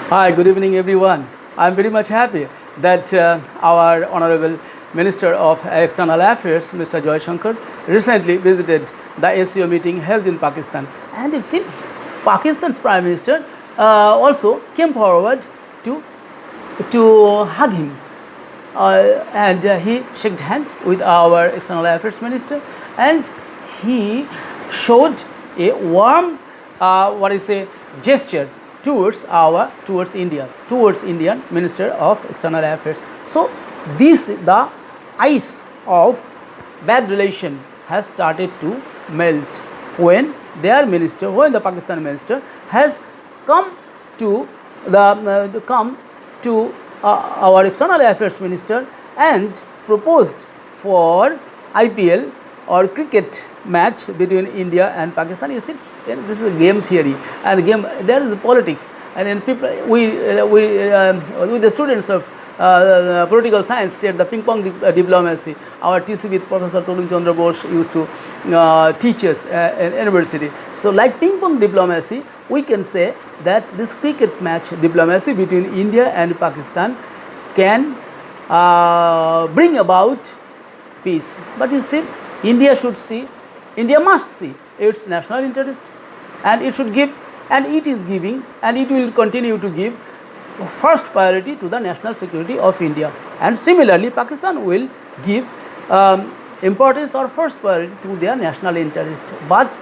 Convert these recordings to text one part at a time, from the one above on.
Hi, good evening, everyone. I'm very much happy that our Honorable Minister of External Affairs, Mr. Jaishankar, recently visited the ACO meeting held in Pakistan. And you've seen Pakistan's Prime Minister also came forward to, to hug him. And he shook hands with our External Affairs Minister, and he showed a warm, gesture towards India, towards Indian Minister of External Affairs. So the ice of bad relation has started to melt when the Pakistan minister has come to our External Affairs Minister and proposed for IPL or cricket match between India and Pakistan. You see, this is a game theory, and there is politics, and then people with the students of political science state the ping pong diplomacy. Our TC with Professor Keshab Chandra Mandal used to teach us in university. So like ping pong diplomacy, we can say that this cricket match diplomacy between India and Pakistan can bring about peace. But you see, India must see its national interest, and it should give, and it is giving, and it will continue to give first priority to the national security of India. And similarly, Pakistan will give importance or first priority to their national interest. But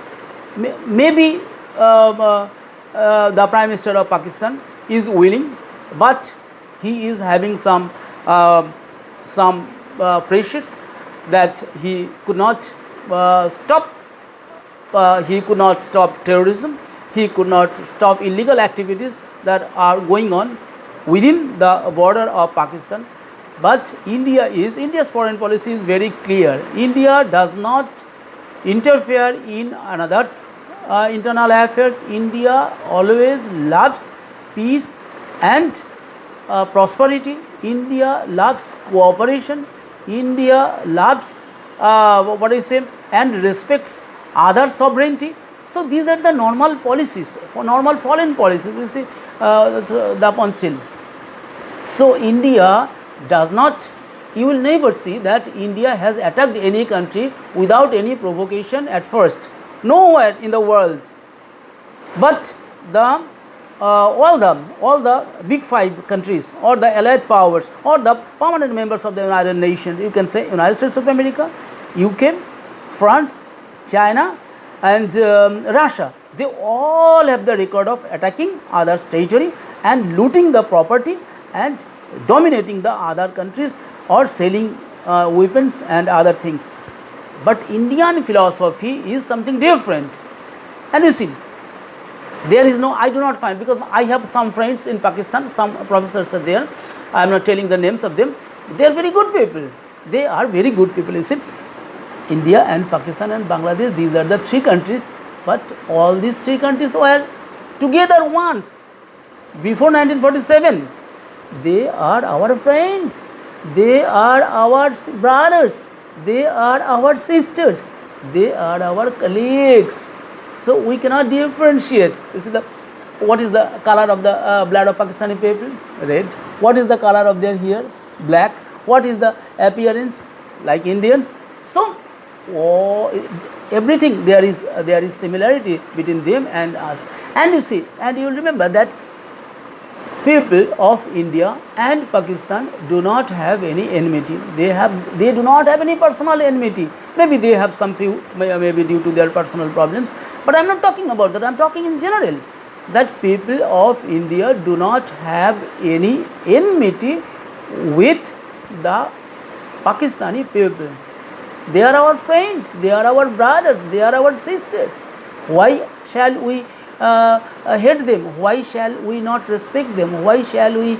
maybe the Prime Minister of Pakistan is willing, but he is having some pressures that he could not stop. He could not stop terrorism. He could not stop illegal activities that are going on within the border of Pakistan. But India's foreign policy is very clear. India does not interfere in another's internal affairs. India always loves peace and prosperity. India loves cooperation. India loves and respects other sovereignty. So these are the normal policies, normal foreign policies, you see, the pencil. So India does not, you will never see that India has attacked any country without any provocation at first, nowhere in the world. But all the big five countries or the allied powers or the permanent members of the United Nations, you can say United States of America, UK, France, China and Russia, they all have the record of attacking others' territory and looting the property and dominating the other countries or selling weapons and other things. But Indian philosophy is something different. And you see, there is no, I do not find, because I have some friends in Pakistan, some professors are there, I am not telling the names of them, they are very good people. They are very good people. You see, India and Pakistan and Bangladesh, these are the three countries, but all these three countries were together once before 1947. They are our friends, they are our brothers, they are our sisters, they are our colleagues. So we cannot differentiate. You see, what is the color of the blood of Pakistani people? Red. What is the color of their hair? Black. What is the appearance? Like Indians. So everything, there is similarity between them and us. And you see, and you will remember that people of India and Pakistan do not have any enmity. They do not have any personal enmity. Maybe they have some few, maybe due to their personal problems. But I am not talking about that. I am talking in general, that people of India do not have any enmity with the Pakistani people. They are our friends, they are our brothers, they are our sisters. Why shall we hate them? Why shall we not respect them? Why shall we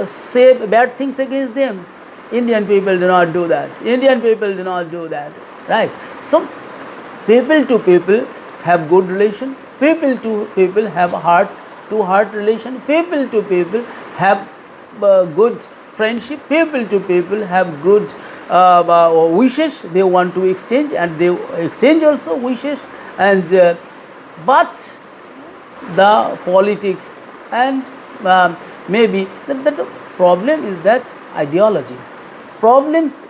say bad things against them? Indian people do not do that. Indian people do not do that. Right? So people to people have good relation. People to people have heart to heart relation. People to people have good friendship. People to people have good wishes. They want to exchange, and they exchange also wishes. And but the politics, and maybe the problem is that ideology. Problems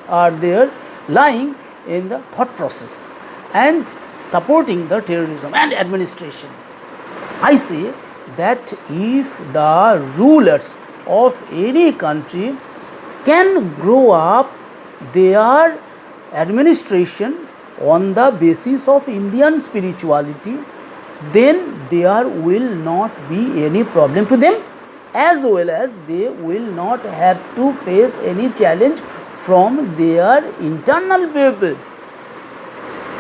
are there lying in the thought process and supporting the terrorism and administration. I say that if the rulers of any country can grow up their administration on the basis of Indian spirituality, then there will not be any problem to them, as well as they will not have to face any challenge from their internal people.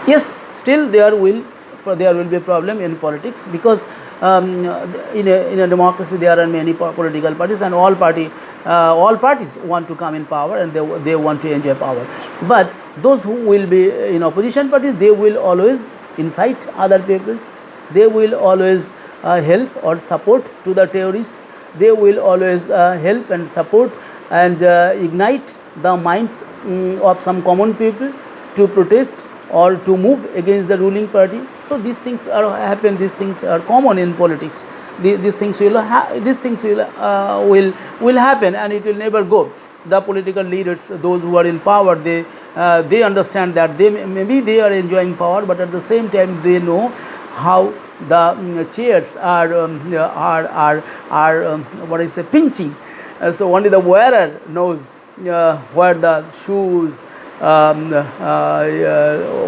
Yes, still there will be a problem in politics, because in a democracy there are many political parties, and all parties want to come in power, and they want to enjoy power. But those who will be in opposition parties, they will always incite other people, they will always help or support to the terrorists, they will always help and support and ignite the minds of some common people to protest or to move against the ruling party. So these things happen. These things are common in politics. These things will happen, and it will never go. The political leaders, those who are in power, they understand that maybe they are enjoying power, but at the same time they know how the chairs are what I say, pinching. So only the wearer knows where the shoes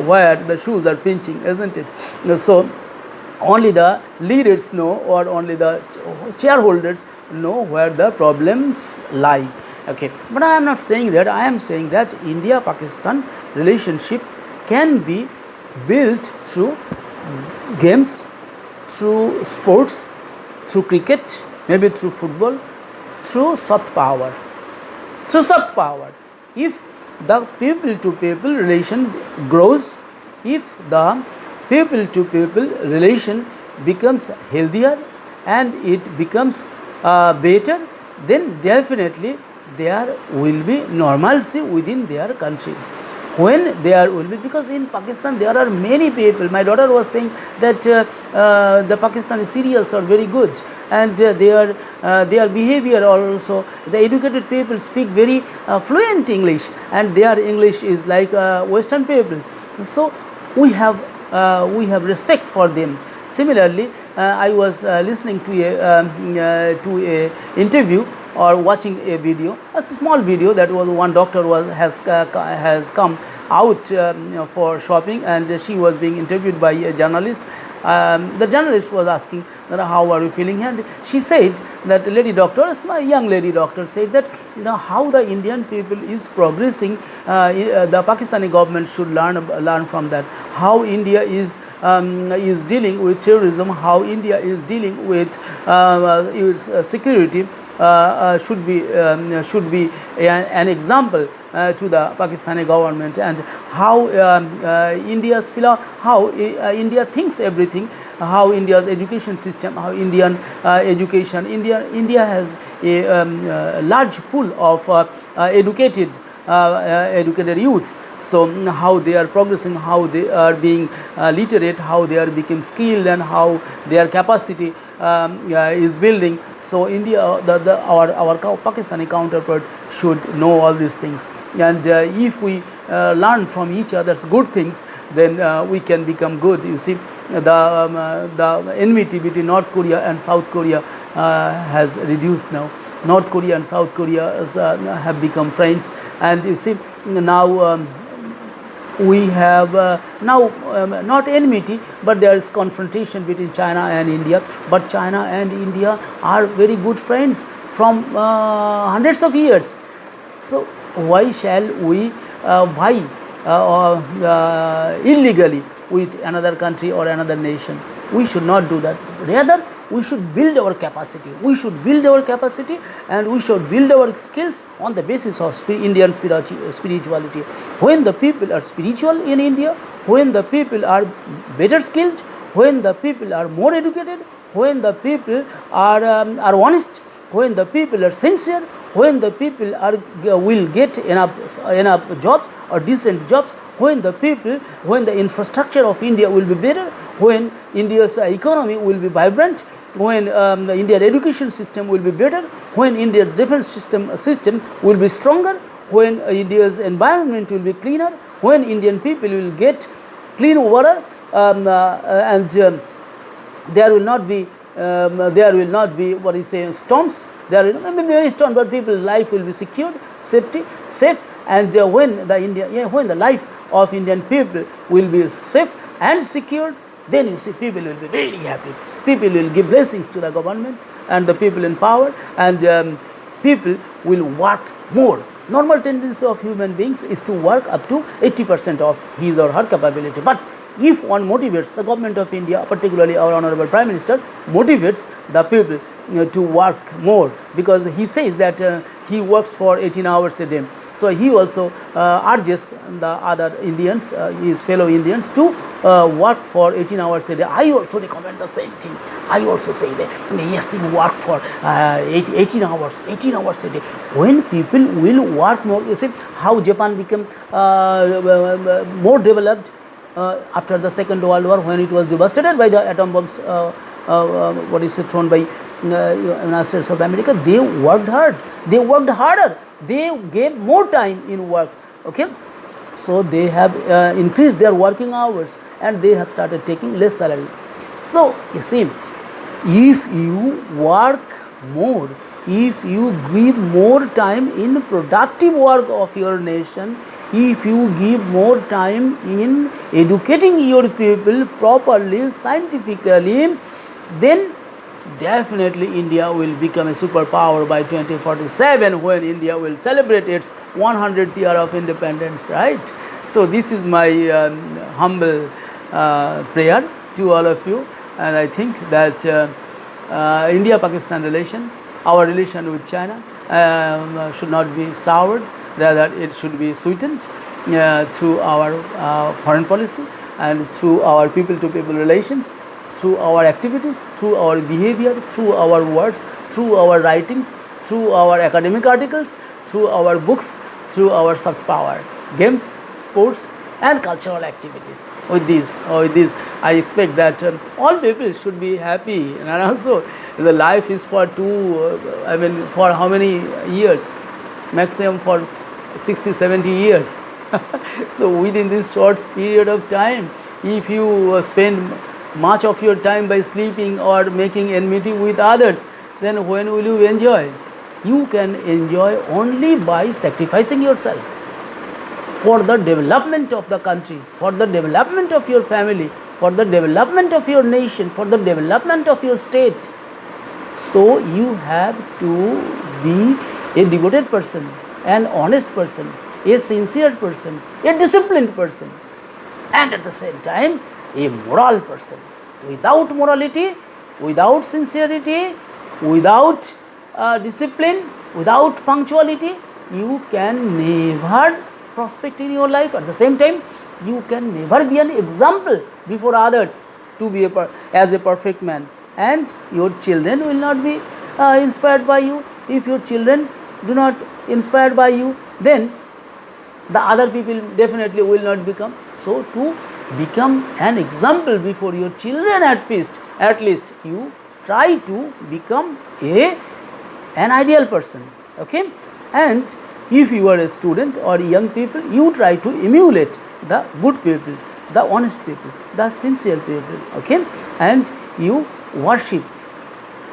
where the shoes are pinching, isn't it? So only the leaders know, or only the shareholders know where the problems lie. Okay, but I am not saying that. I am saying that India-Pakistan relationship can be built through games, through sports, through cricket, maybe through football, through soft power. Through soft power. If the people-to-people relation grows, if the people-to-people relation becomes healthier and it becomes better, then definitely there will be normalcy within their country. When there will be, because in Pakistan there are many people. My daughter was saying that the Pakistani serials are very good, and their behavior also, the educated people speak very fluent English, and their English is like Western people. So we have respect for them. Similarly, I was listening to a interview or watching a video, a small video, that was one doctor has come out for shopping, and she was being interviewed by a journalist. The journalist was asking that how are you feeling, and she said that lady doctor, my young lady doctor, said that how the Indian people is progressing, the Pakistani government should learn from that. How India is dealing with terrorism, how India is dealing with security. Should be an example to the Pakistani government, and how India thinks everything, how India's education system, how Indian education, India has a large pool of educated youths. So how they are progressing, how they are being literate, how they are becoming skilled, and how their capacity is building. So India, our Pakistani counterpart should know all these things, and if we learn from each other's good things, then we can become good. You see, the enmity between North Korea and South Korea has reduced now. North Korea and South Korea have become friends, and you see now. We have not enmity, but there is confrontation between China and India. But China and India are very good friends from hundreds of years. So why shall we illegally with another country or another nation? We should not do that. Rather, we should build our capacity. We should build our capacity, and we should build our skills on the basis of Indian spirituality. When the people are spiritual in India, when the people are better skilled, when the people are more educated, when the people are honest, when the people are sincere, when the people will get enough jobs or decent jobs, when the people, when the infrastructure of India will be better, when India's economy will be vibrant, when the Indian education system will be better, when India's defense system will be stronger, when India's environment will be cleaner, when Indian people will get clean water, and there will not be what you say, storms. There will not be very storm, but people's life will be secured, safe, and when the life of Indian people will be safe and secured, then you see people will be very happy. People will give blessings to the government and the people in power, and people will work more. Normal tendency of human beings is to work up to 80% of his or her capability. But if one motivates, the government of India, particularly our Honorable Prime Minister, motivates the people to work more, because he says that he works for 18 hours a day. So he also urges the other Indians, his fellow Indians, to work for 18 hours a day. I also recommend the same thing. I also say that yes, you work for 18 hours a day. When people will work more, you see how Japan became more developed after the Second World War, when it was devastated by the atom bombs thrown by United States of America. They worked hard. They worked harder. They gave more time in work. Okay, so they have increased their working hours, and they have started taking less salary. So you see, if you work more, if you give more time in productive work of your nation, if you give more time in educating your people properly, scientifically, then definitely India will become a superpower by 2047, when India will celebrate its 100th year of independence, right? So this is my humble prayer to all of you, and I think that India-Pakistan relation, our relation with China should not be soured, rather it should be sweetened through our foreign policy and through our people-to-people relations, through our activities, through our behavior, through our words, through our writings, through our academic articles, through our books, through our soft power, games, sports and cultural activities. With this, I expect that all people should be happy, and also the life is for for how many years? Maximum for 60-70 years. So within this short period of time, if you spend much of your time by sleeping or making enmity with others, then when will you enjoy? You can enjoy only by sacrificing yourself for the development of the country, for the development of your family, for the development of your nation, for the development of your state. So you have to be a devoted person, an honest person, a sincere person, a disciplined person, and at the same time a moral person. Without morality, without sincerity, without discipline, without punctuality, you can never prospect in your life. At the same time, you can never be an example before others to be as a perfect man, and your children will not be inspired by you. If your children do not inspired by you, then the other people definitely will not become. So to become an example before your children, at least you try to become an ideal person. Okay, and if you are a student or young people, you try to emulate the good people, the honest people, the sincere people. Okay, and you worship.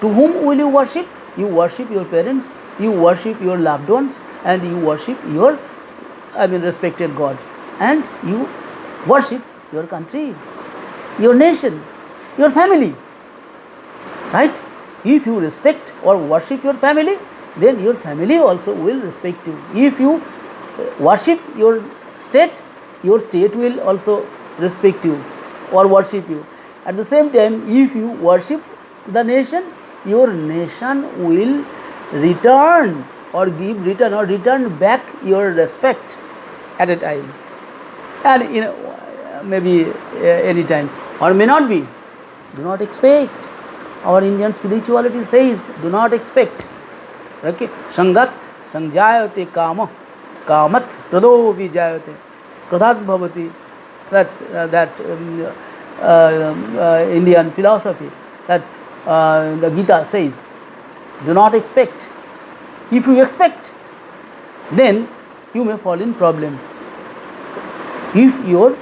To whom will you worship? You worship your parents, you worship your loved ones, and you worship your respected God, and you worship your country, your nation, your family, right? If you respect or worship your family, then your family also will respect you. If you worship your state will also respect you or worship you. At the same time, if you worship the nation, your nation will return back your respect at a time, and maybe any time, or may not be. Do not expect. Our Indian spirituality says, do not expect. Okay, Sangat Sanjayate Kama Kamat Prado Vijayate. Krathat bhavati, Indian philosophy, that the Gita says, do not expect. If you expect, then you may fall in problem. If your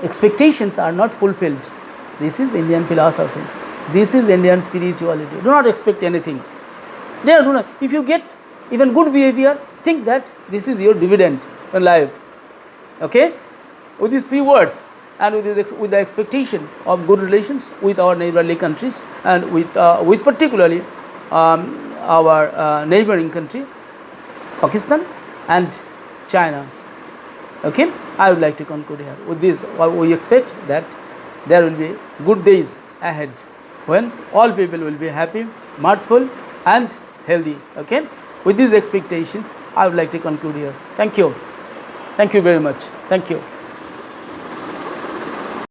expectations are not fulfilled, this is Indian philosophy, this is Indian spirituality. Do not expect anything. If you get even good behavior, think that this is your dividend in life. Okay, with these few words and with the expectation of good relations with our neighborly countries and with particularly our neighboring country, Pakistan and China. Okay, I would like to conclude here. With this, we expect that there will be good days ahead when all people will be happy, mirthful and healthy. Okay, with these expectations, I would like to conclude here. Thank you. Thank you very much. Thank you.